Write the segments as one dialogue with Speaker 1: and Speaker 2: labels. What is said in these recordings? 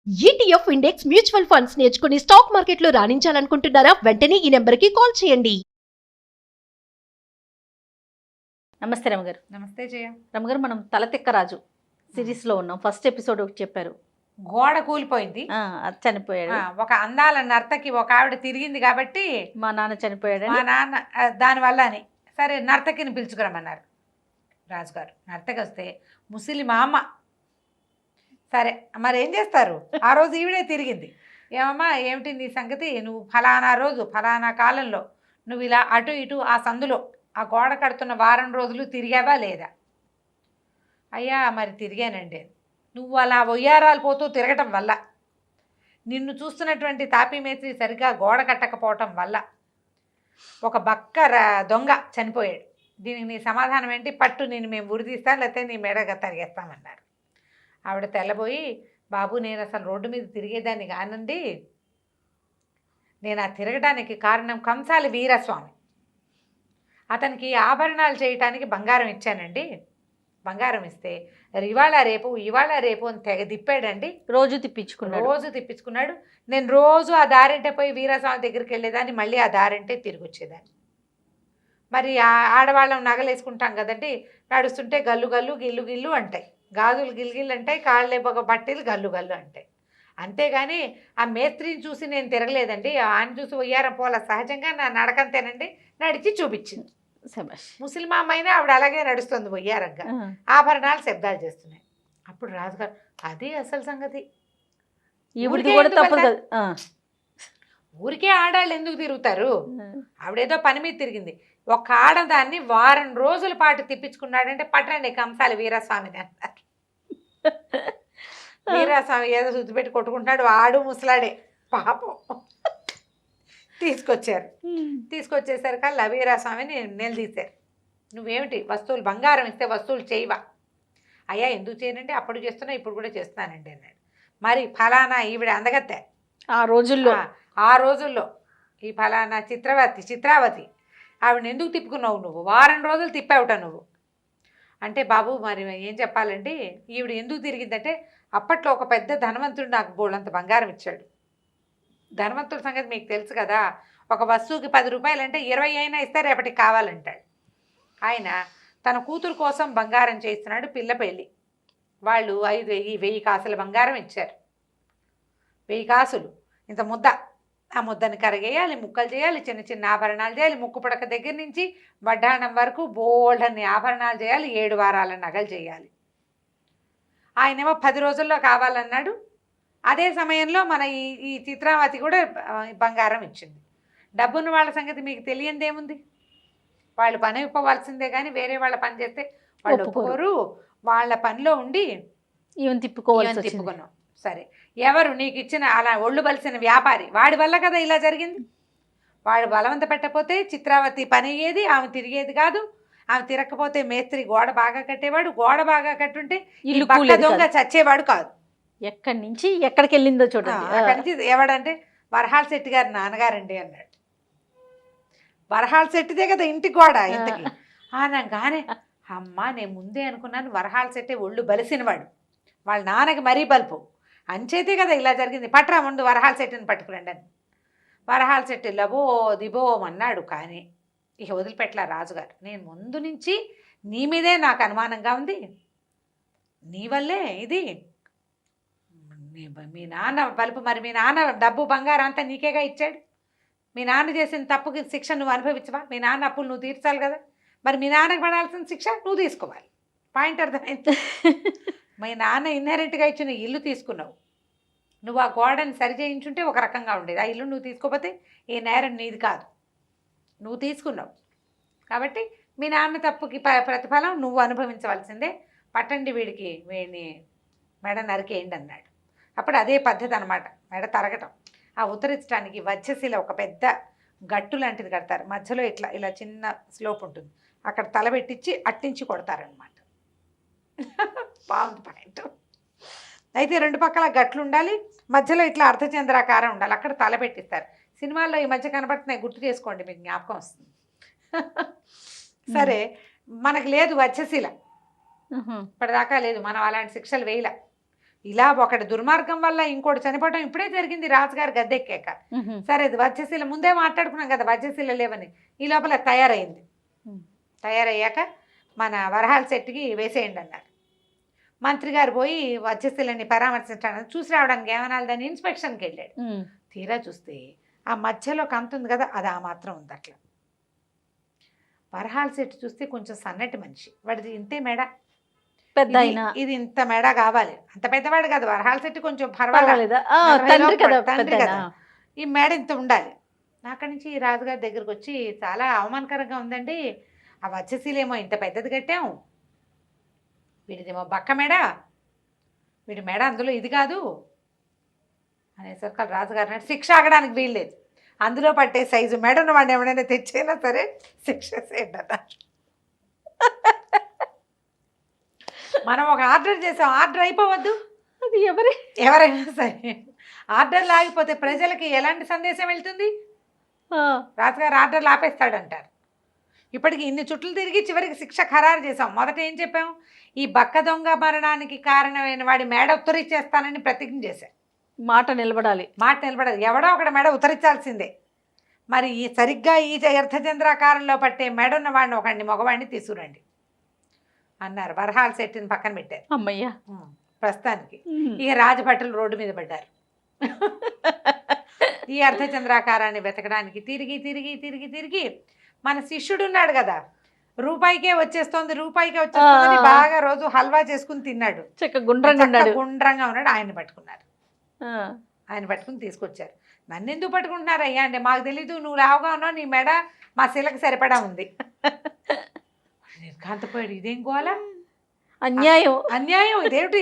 Speaker 1: ETF index mutual funds నేర్చుకుని stock మార్కెట్లో రాణించాలనుకుంటున్నారా? వెంటనే ఈ నెంబర్కి కాల్ చేయండి.
Speaker 2: నమస్తే రమగారు.
Speaker 3: నమస్తే జయ.
Speaker 2: రమగారు, మనం తలతిక్కరాజు సిరీస్లో ఉన్నాం. ఫస్ట్ ఎపిసోడ్ ఒకటి చెప్పారు,
Speaker 3: గోడ కూలిపోయింది,
Speaker 2: అది చనిపోయాడు.
Speaker 3: ఒక అందాల నర్తకి ఒక ఆవిడ తిరిగింది కాబట్టి
Speaker 2: మా నాన్న చనిపోయాడు.
Speaker 3: మా నాన్న దానివల్ల అని సరే నర్తకిని పిలుచుకురమ్మన్నారు రాజుగారు. నర్తకి వస్తే ముసలి మా అమ్మ. సరే మరి ఏం చేస్తారు, ఆ రోజు ఈవిడే తిరిగింది. ఏమమ్మా ఏమిటి నీ సంగతి, నువ్వు ఫలానా రోజు ఫలానా కాలంలో నువ్వు ఇలా అటు ఇటు ఆ సందులో ఆ గోడ కడుతున్న వారం రోజులు తిరిగావా లేదా? అయ్యా మరి తిరిగానండి. నువ్వు అలా ఒయ్యారాలు పోతూ తిరగటం వల్ల, నిన్ను చూస్తున్నటువంటి తాపీ మేస్త్రి సరిగ్గా గోడ కట్టకపోవటం వల్ల ఒక బక్క దొంగ చనిపోయాడు. దీనికి నీ సమాధానం ఏంటి? పట్టు, నేను మేము ఉరిదీస్తాను, లేకపోతే నీ మెడగా తరిగేస్తామన్నారు. ఆవిడ తెల్లబోయి, బాబు నేను అసలు రోడ్డు మీద తిరిగేదాన్ని కానండి, నేను ఆ తిరగడానికి కారణం కంసాలి వీరస్వామి. అతనికి ఆభరణాలు చేయటానికి బంగారం ఇచ్చానండి. బంగారం ఇస్తే ఇవాళ రేపు అని తెగ తిప్పాడండి.
Speaker 2: రోజు తిప్పించుకున్నాడు. నేను రోజు ఆ దారింటే పోయి వీరస్వామి దగ్గరికి వెళ్ళేదాన్ని, మళ్ళీ ఆ దారింటే తిరిగి వచ్చేదాన్ని. మరి ఆడవాళ్ళం నగలేసుకుంటాం కదండి, నడుస్తుంటే గల్లు గల్లు గిల్లు గిల్లు అంటాయి, గాజులు గిల్గిల్లు అంటాయి, కాళ్ళే ఒక బట్టలు గల్లు గల్లు అంటాయి. అంతేగాని ఆ మేస్త్రిని చూసి నేను తిరగలేదండి, ఆయన చూసి ఉయ్యారం పోల, సహజంగా నా నడకంతేనండి, నడిచి చూపించింది. ముసలిమామ అయినా ఆవిడ అలాగే నడుస్తుంది ఉయ్యారంగా, ఆభరణాలు శబ్దాలు చేస్తున్నాయి. అప్పుడు రాజుగారు, అది అసలు సంగతి, ఊరికే ఆడాళ్ళు ఎందుకు తిరుగుతారు, ఆవిడేదో పని మీద తిరిగింది. ఒక ఆడదాన్ని వారం రోజుల పాటు తిప్పించుకున్నాడంటే పట్టండి కంసాలి వీరస్వామిని అన్నారు. వీరస్వామి ఏదో శుద్ధి పెట్టి కొట్టుకుంటున్నాడు, ఆడు ముసలాడే పాపం. తీసుకొచ్చేసరికల్లా వీరస్వామిని నిలదీశారు. నువ్వేమిటి వస్తువులు బంగారం ఇస్తే వస్తువులు చేయవా? అయ్యా ఎందుకు చేయనండి, అప్పుడు చేస్తున్నా ఇప్పుడు కూడా చేస్తున్నానండి అన్నాడు. మరి ఫలానా ఈవిడ అందగత్తే ఆ రోజుల్లో ఈ ఫలానా చిత్రావతి ఆవిడని ఎందుకు తిప్పుకున్నావు నువ్వు? వారం రోజులు తిప్పావుట నువ్వు అంటే. బాబు మరి ఏం చెప్పాలండి, ఈవిడ ఎందుకు తిరిగిందంటే అప్పట్లో ఒక పెద్ద ధనవంతుడు నాకు బోళ్ళంత బంగారం ఇచ్చాడు. ధనవంతుడి సంగతి మీకు తెలుసు కదా, ఒక వస్తువుకి 10 రూపాయలు అంటే 20 అయినా ఇస్తే రేపటికి కావాలంటాడు. ఆయన తన కూతురు కోసం బంగారం చేస్తున్నాడు, పిల్ల పెళ్ళి. వాళ్ళు 1000 కాసుల బంగారం ఇచ్చారు. 1000 కాసులు ఇంత ముద్ద, ఆ ముద్దని కరిగేయాలి, ముక్కలు చేయాలి, చిన్న చిన్న ఆభరణాలు చేయాలి, ముక్కు పుడక దగ్గర నుంచి వడ్డాణం వరకు బోల్డన్ని ఆభరణాలు చేయాలి, 7 వారాల నగలు చేయాలి. ఆయనేమో 10 రోజుల్లో కావాలన్నాడు. అదే సమయంలో మన ఈ చిత్రావతి కూడా బంగారం ఇచ్చింది. డబ్బున్న వాళ్ళ సంగతి మీకు తెలియందేముంది, వాళ్ళు పని ఇవ్వవలసిందే కానీ వేరే వాళ్ళ పని చేస్తే వాళ్ళు ఒప్పుకోరు. వాళ్ళ పనిలో ఉండి తిప్పుకున్నాం. సరే, ఎవరు నీకు ఇచ్చిన అలా ఒళ్ళు బలిసిన వ్యాపారి, వాడి వల్ల కదా ఇలా జరిగింది. వాడు బలవంత పెట్టకపోతే చిత్రావతి పని అయ్యేది, ఆమె తిరిగేది కాదు. ఆమె తిరగకపోతే మేస్త్రి గోడ బాగా కట్టేవాడు, గోడ బాగా కట్టుంటే ఇల్లు దొంగ చచ్చేవాడు కాదు. ఎక్కడి నుంచి ఎక్కడికి వెళ్ళిందో చూడండి.
Speaker 3: అక్కడి నుంచి ఎవడంటే వరహాల శెట్టి గారి నాన్నగారండి అన్నాడు. వరహాల శెట్టిదే కదా ఇంటి గోడ ఇంతకి అనగానే, అమ్మ నేను ముందే అనుకున్నాను వరహాల శెట్టి ఒళ్ళు బలిసినవాడు, వాళ్ళ నాన్నకి మరీ బలుపు, అంచేతే కదా ఇలా జరిగింది. పట్రా ముందు వరహాల శెట్టిని పట్టుకురండి అని. వరహాల శెట్టి లబో దిబోం అన్నాడు. కానీ ఇక వదిలిపెట్టలా రాజుగారు. నేను ముందు నుంచి నీ మీదే నాకు అనుమానంగా ఉంది, నీ వల్లే ఇది, మీ నాన్న బలుపు. మరి మీ నాన్న డబ్బు బంగారం అంతా నీకేగా ఇచ్చాడు, మీ నాన్న చేసిన తప్పుకి శిక్ష నువ్వు అనుభవించవా? మీ నాన్న అప్పులు నువ్వు తీర్చాలి కదా, మరి మీ నాన్నకు పడాల్సిన శిక్ష నువ్వు తీసుకోవాలి. పాయింట్ అర్థమైంది. మీ నాన్న ఇన్హెరెంట్గా ఇచ్చిన ఇల్లు తీసుకున్నావు, నువ్వు ఆ గోడని సరి చేయించుంటే ఒక రకంగా ఉండేది. ఆ ఇల్లు నువ్వు తీసుకోకపోతే ఈ నేరం నీది కాదు, నువ్వు తీసుకున్నావు కాబట్టి మీ నాన్న తప్పుకి ప్రతిఫలం నువ్వు అనుభవించవలసిందే. పట్టండి వీడిని మెడ నరికేయండి అన్నాడు. అప్పుడు అదే పద్ధతి అనమాట, మెడ తరగటం. ఆ ఉత్తరించడానికి వజ్రశిల ఒక పెద్ద గట్టు లాంటిది కడతారు, మధ్యలో ఇలా చిన్న స్లోప్ ఉంటుంది, అక్కడ తలబెట్టించి అట్టించి కొడతారనమాట. బాగుంది పాయింట్. అయితే 2 పక్కల గట్లు ఉండాలి, మధ్యలో ఇట్లా అర్ధచంద్రాకారం ఉండాలి, అక్కడ తలపెట్టిస్తారు. సినిమాల్లో ఈ మధ్య కనబడుతున్నాయి, గుర్తు చేసుకోండి, మీకు జ్ఞాపకం వస్తుంది. సరే, మనకు లేదు వజ్రశిల, ఇప్పటిదాకా లేదు, మనం అలాంటి శిక్షలు వేయలే.
Speaker 2: ఇలా ఒకటి దుర్మార్గం వల్ల ఇంకోటి చనిపోవడం ఇప్పుడే జరిగింది రాజుగారు గద్దెక్కాక. సరే అది వజ్రశీల ముందే మాట్లాడుకున్నాం కదా వజ్రశీల లేవని. ఈ లోపల తయారైంది. తయారయ్యాక మన వరహాల సెట్కి వేసేయండి అన్నారు. మంత్రి గారు పోయి వజ్రశీలని పరామర్శించడానికి చూసి రావడానికి ఏమనాలి దాన్ని ఇన్స్పెక్షన్కి వెళ్ళాడు. తీరా చూస్తే ఆ మధ్యలో కంత ఉంది కదా అది ఆ మాత్రం ఉంది అట్లా. వరహాల సెట్ చూస్తే కొంచెం సన్నటి మనిషి, వాడిది ఇంతే మెడ,
Speaker 4: పెద్ద అయినా
Speaker 2: ఇది ఇంత మెడ కావాలి. అంత పెద్దవాడు కాదు వరహాల సెట్, కొంచెం పర్వాలేదు
Speaker 4: పర్వాలేదా? తండ్రి కదా,
Speaker 2: తండ్రి
Speaker 4: పెద్దనా?
Speaker 2: కదా, ఈ మేడ ఇంత ఉండాలి. అక్కడి నుంచి ఈ రాజుగారి దగ్గరకు వచ్చి చాలా అవమానకరంగా ఉందండి, ఆ వజ్రశీలేమో ఇంత పెద్దది కట్టాం, వీడిదేమో బక్క మేడ, వీడి మేడ అందులో ఇది కాదు అనేసరికి రాజుగారు అంటే శిక్ష ఆగడానికి వీల్లేదు, అందులో పట్టే సైజు మేడను వాడిని ఎవడైనా తెచ్చైనా సరే శిక్ష చేయండి. మనం ఒక ఆర్డర్ చేసాం, ఆర్డర్ అయిపోవద్దు,
Speaker 4: అది
Speaker 2: ఎవరైనా సరే ఆర్డర్లు ఆగిపోతే ప్రజలకి ఎలాంటి సందేశం వెళ్తుంది? రాజుగారు ఆర్డర్లు ఆపేస్తాడంటారు. ఇప్పటికి ఇన్ని చుట్లు తిరిగి చివరికి శిక్ష ఖరారు చేసాం. మొదట ఏం చెప్పాం? ఈ బక్క దొంగ మరణానికి కారణమైన వాడి మేడ ఉత్తరించేస్తానని ప్రతిజ్ఞ చేశాం.
Speaker 4: మాట నిలబడాలి.
Speaker 2: మాట నిలబడదు, ఎవడో ఒకటి మెడ ఉత్తరించాల్సిందే. మరి ఈ సరిగ్గా ఈ అర్ధచంద్రాకారంలో పట్టే మెడ ఉన్న వాడిని ఒకడిని మగవాడిని తీసుకురండి అన్నారు. వరహాల సెట్టిని పక్కన పెట్టారు.
Speaker 4: అమ్మయ్యా.
Speaker 2: ప్రస్తుతానికి ఇక రాజభటులు రోడ్డు మీద పడ్డారు. ఈ అర్ధచంద్రాకారాన్ని వెతకడానికి తిరిగి తిరిగి తిరిగి తిరిగి మన శిష్యుడు ఉన్నాడు కదా, రూపాయికే వచ్చేస్తోంది రూపాయికే వచ్చేస్తుంది బాగా రోజు హల్వా చేసుకుని తిన్నాడు, గుండ్రంగా ఉన్నాడు, ఆయన పట్టుకున్నారు. ఆయన పట్టుకుని తీసుకొచ్చారు. నన్ను ఎందుకు పట్టుకుంటున్నారు అయ్యా అంటే, మాకు తెలీదు, నువ్వు లావుగా ఉన్నావు, నీ మెడ మా శీలకు సరిపడా ఉంది. కాంతపోయాడు, ఇదేం గోలా, అన్యాయం ఇదేమిటి,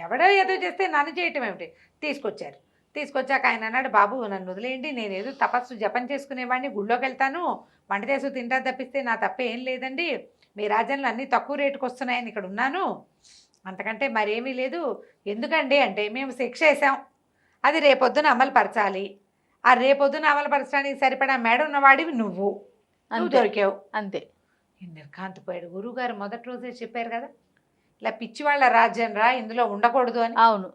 Speaker 2: ఎవడో ఏదో చేస్తే నన్ను చేయటం ఏమిటి? తీసుకొచ్చారు. తీసుకొచ్చాక ఆయన అన్నాడు, బాబు నన్ను వదిలేయండి, నేను ఏదో తపస్సు జపం చేసుకునేవాడిని, గుళ్ళోకి వెళ్తాను, వంట చేసు తింటా తప్పిస్తే నా తప్పే ఏం లేదండి, మీ రాజ్యంలో అన్నీ తక్కువ రేటుకు వస్తున్నాయని ఇక్కడ ఉన్నాను, అంతకంటే మరేమీ లేదు. ఎందుకండి అంటే, మేము శిక్ష వేసాం, అది రేపొద్దున అమలు పరచాలి, ఆ రేపొద్దున అమలు పరచడానికి సరిపడా మేడ ఉన్నవాడివి నువ్వు దొరికావు
Speaker 4: అంతే.
Speaker 2: నిర్ఘాంతపోయాడు. గురువుగారు మొదటి రోజే చెప్పారు కదా, ఇలా పిచ్చివాళ్ళ రాజ్యం రా, ఇందులో ఉండకూడదు అని.
Speaker 4: అవును,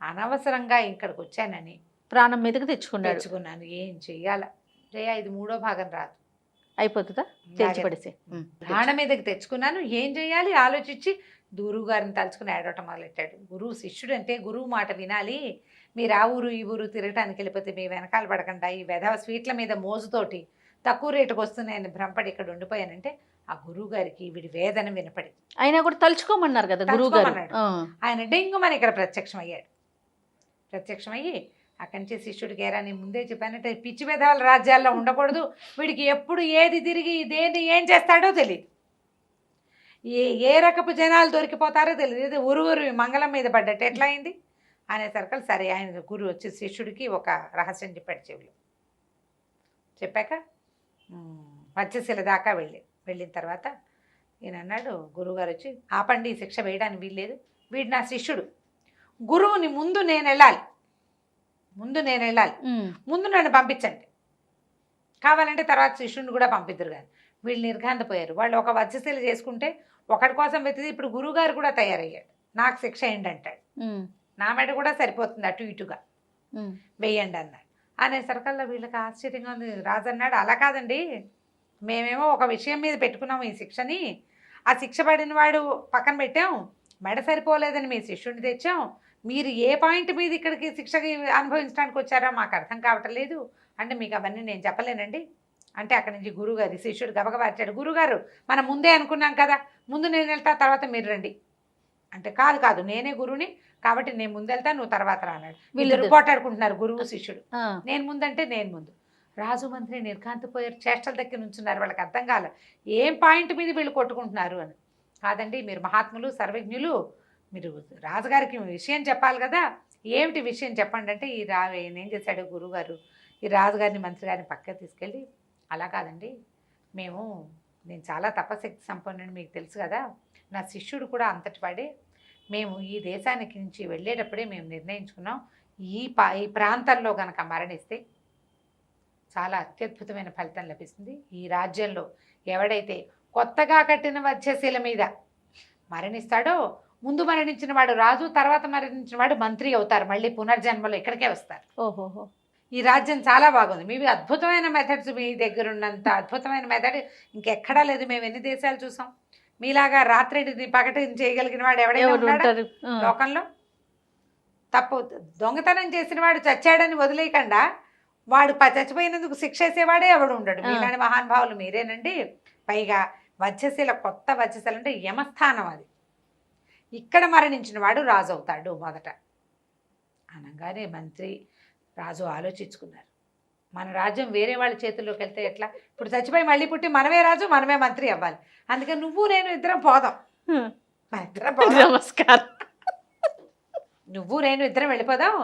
Speaker 2: అనవసరంగా ఇక్కడికి వచ్చానని
Speaker 4: ప్రాణం మీదకి తెచ్చుకున్నాను.
Speaker 2: ఏం చెయ్యాల జయ, ఇది 3వ భాగం రాదు,
Speaker 4: అయిపోతుందా? తెచ్చిపడేసి
Speaker 2: ప్రాణం మీదకి తెచ్చుకున్నాను, ఏం చెయ్యాలి ఆలోచించి గురువు గారిని తలుచుకుని ఏడవటం మొదలెట్టాడు. గురువు శిష్యుడు అంటే గురువు మాట వినాలి, మీరు ఆ ఊరు ఈ ఊరు తిరగటానికి వెళ్ళిపోతే మీ వెనకాల పడకుండా ఈ వెధవ స్వీట్ల మీద మోజుతోటి తక్కువ రేటుకు వస్తున్నాయని భ్రమపడి ఇక్కడ ఉండిపోయానంటే ఆ గురువు గారికి వీడి వేదన వినపడి
Speaker 4: అయినా కూడా తలుచుకోమన్నారు కదా గురువు గారు.
Speaker 2: ఆయన డెంగుమని ఇక్కడ ప్రత్యక్షమయ్యాడు. ప్రత్యక్షమయ్యి అక్కడి నుంచి శిష్యుడికి ఏరా నేను ముందే చెప్పానంటే పిచ్చి వేదాల రాజ్యాల్లో ఉండకూడదు, వీడికి ఎప్పుడు ఏది తిరిగి దేన్ని ఏం చేస్తాడో తెలియదు, ఏ రకపు జనాలు దొరికిపోతారో తెలియదు, ఊరు మంగళం మీద పడ్డట్టు ఎట్లా అయింది అనేసరికి సరే ఆయన గురువు వచ్చి శిష్యుడికి ఒక రహస్యం చెప్పాడు. చెవులు చెప్పాక వజ్రశీల దాకా వెళ్ళిన తర్వాత ఈయన అన్నాడు, గురువుగారు వచ్చి ఆపండి, ఈ శిక్ష వేయడానికి వీల్లేదు, వీడు నా శిష్యుడు, గురువుని ముందు నేను వెళ్ళాలి, ముందు నన్ను పంపించండి, కావాలంటే తర్వాత శిష్యుడిని కూడా పంపిద్దరు. కానీ వీళ్ళు నిర్ఘాంతపోయారు. వాళ్ళు ఒక వజ్రశీల చేసుకుంటే ఒకటి కోసం వెతిది, ఇప్పుడు గురువుగారు కూడా తయారయ్యాడు, నాకు శిక్ష వేయండి అంటాడు, నా మెడ కూడా సరిపోతుంది అటు ఇటుగా వేయండి అన్నాడు. అనే సరకల్లో వీళ్ళకి ఆశ్చర్యంగా ఉంది. రాజు అన్నాడు, అలా కాదండి, మేమేమో ఒక విషయం మీద పెట్టుకున్నాము ఈ శిక్షని, ఆ శిక్ష పడిన వాడు పక్కన పెట్టాం, మెడ సరిపోలేదని మీ శిష్యుడిని తెచ్చాం, మీరు ఏ పాయింట్ మీద ఇక్కడికి శిక్షకి అనుభవించడానికి వచ్చారో మాకు అర్థం కావటం లేదు అంటే మీకు అవన్నీ నేను చెప్పలేనండి అంటే అక్కడి నుంచి గురువుగారి శిష్యుడు గబగబార్చాడు. గురువుగారు మనం ముందే అనుకున్నాం కదా, ముందు నేను వెళ్తా తర్వాత మీరు రండి అంటే, కాదు నేనే గురువుని కాబట్టి నేను ముందు వెళ్తా నువ్వు తర్వాత రా అన్నాడు. వీళ్ళు పోటాడుకుంటున్నారు గురువు శిష్యుడు, నేను ముందంటే నేను ముందు. రాజు మంత్రి నిర్ఘాంతపోయారు, చేష్టల దగ్గర నుంచున్నారు, వాళ్ళకి అర్థం కాలే ఏం పాయింట్ మీద వీళ్ళు కొట్టుకుంటున్నారు అని. కాదండి మీరు మహాత్ములు సర్వజ్ఞులు, మీరు రాజుగారికి విషయం చెప్పాలి కదా, ఏమిటి విషయం చెప్పండి అంటే, ఈయన ఏం చేశాడు గురువుగారు, ఈ రాజుగారిని మంత్రి గారిని పక్కకు తీసుకెళ్ళి, అలా కాదండి నేను చాలా తపశక్తి సంపన్నుని మీకు తెలుసు కదా, నా శిష్యుడు కూడా అంతటి వాడే, మేము ఈ దేశానికి నుంచి వెళ్ళేటప్పుడే మేము నిర్ణయించుకున్నాం, ఈ ప్రాంతంలో కనుక మరణిస్తే చాలా అత్యద్భుతమైన ఫలితం లభిస్తుంది, ఈ రాజ్యంలో ఎవడైతే కొత్తగా కట్టిన వజ్రశీల మీద మరణిస్తాడో ముందు మరణించిన వాడు రాజు, తర్వాత మరణించిన వాడు మంత్రి అవుతారు, మళ్ళీ పునర్జన్మలో ఇక్కడికే వస్తారు.
Speaker 4: ఓహోహో.
Speaker 2: ఈ రాజ్యం చాలా బాగుంది. మీవి అద్భుతమైన మెథడ్స్, మీ దగ్గర ఉన్నంత అద్భుతమైన మెథడ్ ఇంకెక్కడా లేదు. మేము ఎన్ని దేశాలు చూసాం. మీలాగా రాత్రి పగటిని చేయగలిగిన వాడు ఎవడైనా
Speaker 4: ఎవరు
Speaker 2: ఉన్నాడా
Speaker 4: ఉంటారు?
Speaker 2: లోకంలో? తప్పు దొంగతనం చేసిన వాడు చచ్చాడని వదిలేయకుండా వాడు చచ్చిపోయినందుకు శిక్ష వేసేవాడే ఎవడు ఉండడు. మీలాంటి మహానుభావులు మీరేనండి. పైగా వజ్రశీల, కొత్త వజ్రశీల అంటే యమస్థానం, అది ఇక్కడ మరణించిన వాడు రాజు అవుతాడు మొదట అనగానే మంత్రి రాజు ఆలోచించుకున్నారు. మన రాజ్యం వేరే వాళ్ళ చేతుల్లోకి వెళ్తే ఎట్లా? ఇప్పుడు చచ్చిపోయి మళ్ళీ పుట్టి మనమే రాజు, మనమే మంత్రి అవ్వాలి. అందుకని నువ్వు నేను ఇద్దరం పోదాం. మన ఇద్దరం పోదాం.
Speaker 4: నమస్కారం.
Speaker 2: నువ్వు నేను ఇద్దరం వెళ్ళిపోదాం.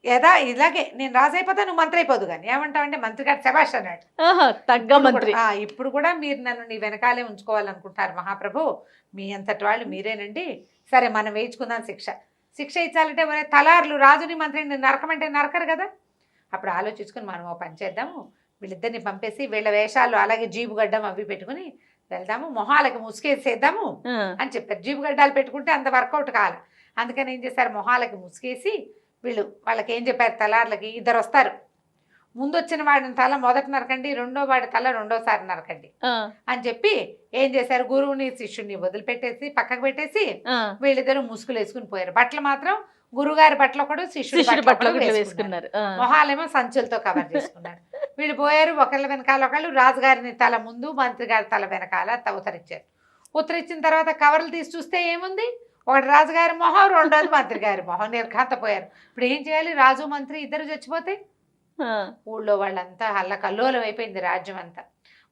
Speaker 2: ఏదా ఇలాగే నేను రాజు అయిపోతా, నువ్వు మంత్రి అయిపోదు. కానీ ఏమంటావంటే మంత్రి గారు శభాష్ అన్నాడు.
Speaker 4: తగ్గ మంత్రి.
Speaker 2: ఇప్పుడు కూడా మీరు నన్ను నీ వెనకాలే ఉంచుకోవాలనుకుంటారు మహాప్రభు. మీ అంతటి వాళ్ళు మీరేనండి. సరే మనం వేయించుకుందాం శిక్ష. శిక్ష ఇచ్చాలంటే మరి తలార్లు రాజుని మంత్రిని నరకమంటే నరకరు కదా. అప్పుడు ఆలోచించుకుని మనం ఓ పని చేద్దాము, వీళ్ళిద్దరిని పంపేసి వీళ్ళ వేషాలు అలాగే జీబు గడ్డం అవి పెట్టుకుని వెళ్దాము, మొహాలకి ముసుకేసేద్దాము అని చెప్పారు. జీబు గడ్డాలు పెట్టుకుంటే అంత వర్కౌట్ కావాలి. అందుకని ఏం చేశారు, మొహాలకి ముసుకేసి వాళ్ళకి ఏం చెప్పారు, తలార్లకి ఇద్దరు వస్తారు, ముందు వచ్చిన వాడిని తల మొదట నరకండి, రెండో వాడి తల రెండోసారి నరకండి అని చెప్పి ఏం చేశారు, గురువుని శిష్యుడిని వదిలిపెట్టేసి పక్కకు పెట్టేసి వీళ్ళిద్దరూ ముసుగులు వేసుకుని పోయారు. బట్టలు మాత్రం గురుగారి బట్టలు ఒకడు, శిష్యుడి బట్టలు వేసుకున్నారు. మొహాలేమో సంచులతో కవర్ చేసుకున్నారు. వీళ్ళు పోయారు, ఒకళ్ళ వెనకాల ఒకళ్ళు. రాజుగారిని తల ముందు, మంత్రి గారి తల వెనకాల ఉత్తరిచ్చారు. ఉత్తరిచ్చిన తర్వాత కవర్లు తీసి చూస్తే ఏముంది, ఒకటి రాజుగారి మొహం, రెండోది మంత్రి గారి మొహం. నిర్ఘాంతపోయారు. ఇప్పుడు ఏం చేయాలి, రాజు మంత్రి ఇద్దరు చచ్చిపోతే ఊళ్ళో వాళ్ళంతా హల్లకల్లోలం అయిపోయింది రాజ్యం అంతా.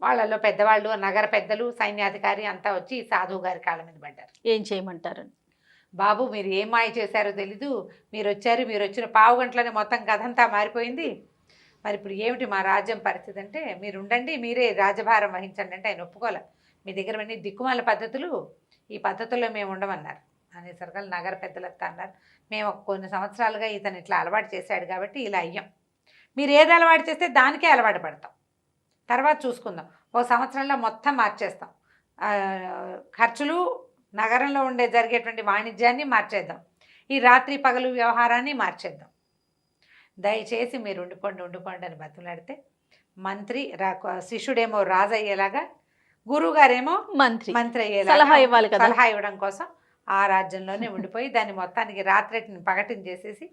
Speaker 2: వాళ్ళలో పెద్దవాళ్ళు, నగర పెద్దలు, సైన్యాధికారి అంతా వచ్చి సాధువు గారి కాళ్ళ మీద పడ్డారు.
Speaker 4: ఏం చేయమంటారు?
Speaker 2: బాబు మీరు ఏం మాయ చేశారో తెలీదు, మీరు వచ్చిన పావు గంటలోనే మొత్తం కథంతా మారిపోయింది. మరి ఇప్పుడు ఏమిటి మా రాజ్యం పరిస్థితి అంటే, మీరు ఉండండి, మీరే రాజభారం వహించండి అంటే ఆయన ఒప్పుకోలే. మీ దగ్గర అన్ని దిక్కుమాల పద్ధతులు, ఈ పద్ధతుల్లో మేము ఉండమన్నారు. అనేసరికి నగర పెద్దలంతా అన్నారు, మేము కొన్ని సంవత్సరాలుగా ఇతను ఇట్లా అలవాటు చేశాడు కాబట్టి ఇలా అయ్యాం. మీరు ఏది అలవాటు చేస్తే దానికే అలవాటు పడతాం, తర్వాత చూసుకుందాం. ఓ సంవత్సరంలో మొత్తం మార్చేస్తాం. ఖర్చులు, నగరంలో జరిగేటువంటి వాణిజ్యాన్ని మార్చేద్దాం, ఈ రాత్రి పగలు వ్యవహారాన్ని మార్చేద్దాం. దయచేసి మీరు ఉండిపోండి అని బతులాడితే మంత్రి శిష్యుడేమో రాజు అయ్యేలాగా, గురువుగారేమో మంత్రి అయ్యేలాగా సలహా ఇవ్వడం కోసం ఆ రాజ్యంలోనే ఉండిపోయి దాన్ని మొత్తానికి రాత్రిని పగటిని చేసేసి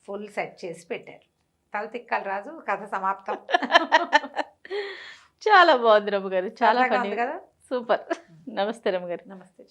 Speaker 2: ఫుల్ సెట్ చేసి పెట్టారు. తల తిక్కల రాజు, కథ సమాప్తం.
Speaker 4: చాలా బాగుంది రమ్మ గారు, చాలా
Speaker 2: కదా.
Speaker 4: సూపర్. నమస్తే రమ్మ గారు.
Speaker 2: నమస్తే.